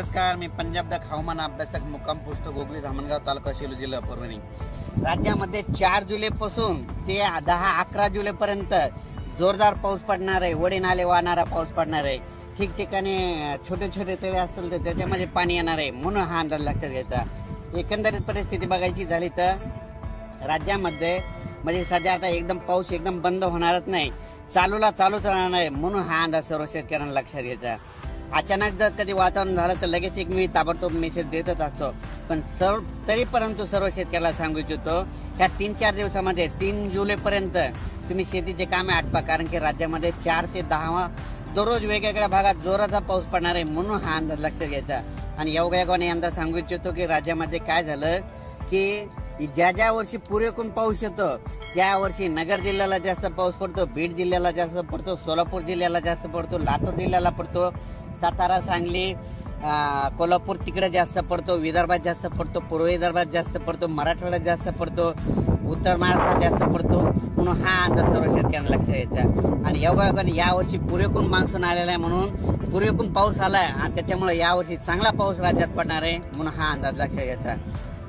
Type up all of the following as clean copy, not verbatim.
नमस्कार, मी पंजाब द हवामान अभ्यासक मुक्काम पोस्ट गोगली धामणगाव तालुका सेलू जिल्हा परभणी। राज्यामध्ये 4 जुलैपासून ते 10-11 जुलैपर्यंत जोरदार पाऊस पडणार आहे। वडे नाले वाहणारा पाऊस पडणार आहे। ठिकठिकाणी छोटे छोटे तळे असतील तर त्याच्यामध्ये पाणी येणार आहे, म्हणून हा अंदाज लक्षात घ्यायचा। एकंदरीत परिस्थिती बघायची झाली तर राज्यामध्ये म्हणजे सध्या आता एकदम पाऊस एकदम बंद होणारच नाही, चालूच राहणार आहे, म्हणून हा अंदाज सर्व शेतकऱ्यांना लक्षात घ्यायचा। अचानक जर कधी वातावरण झालं तर लगेच एक मी ताबडतोब मेसेज देतच असतो, पण तरी परंतु सर्व शेतकऱ्याला सांगू इच्छितो ह्या 3-4 दिवसामध्ये 3 जुलैपर्यंत तुम्ही शेतीचे कामे आटपा, कारण की राज्यामध्ये 4 ते 10 दररोज वेगवेगळ्या भागात जोराचा पाऊस पडणार आहे, म्हणून हा अंदाज लक्षात घ्यायचा। आणि योगायोगाने यंदा सांगू इच्छितो की राज्यामध्ये काय झालं की ज्या वर्षी पुरेपूर पाऊस येतो त्या वर्षी नगर जिल्ह्याला जास्त पाऊस पडतो, बीड जिल्ह्याला जास्त पडतो, सोलापूर जिल्ह्याला जास्त पडतो, लातूर जिल्ह्याला पडतो, सातारा, सांगली, कोल्हापूर तिकडे जास्त पडतो, विदर्भात जास्त पडतो, पूर्व विदर्भात जास्त पडतो, मराठवाड्यात जास्त पडतो, उत्तर महाराष्ट्रात जास्त पडतो, म्हणून हा अंदाज सर्व शेतकऱ्यांना लक्षात घ्यायचा। आणि योगायोगाने यावर्षी पुरेपूर मान्सून आलेला आहे, म्हणून पुरेपूर पाऊस आलाय आणि त्याच्यामुळे यावर्षी चांगला पाऊस राज्यात पडणार आहे, म्हणून हा अंदाज लक्षात घ्यायचा।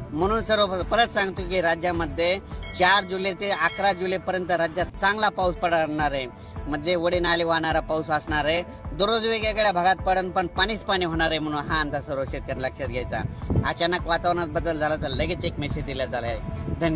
म्हणून सर्व परत सांगतो की राज्यामध्ये 4 जुलै ते 11 जुलैपर्यंत राज्यात चांगला पाऊस पडणार आहे, म्हणजे वडे नाले वाहणारा पाऊस असणार आहे। दररोज वेगवेगळ्या भागात पडन पण पाणीच पाणी होणार आहे, म्हणून हा अंदाज सर्व शेतकऱ्यांना लक्षात घ्यायचा। अचानक वातावरणात बदल झाला तर लगेच एक मेसेज दिला झाला आहे। धन्यवाद।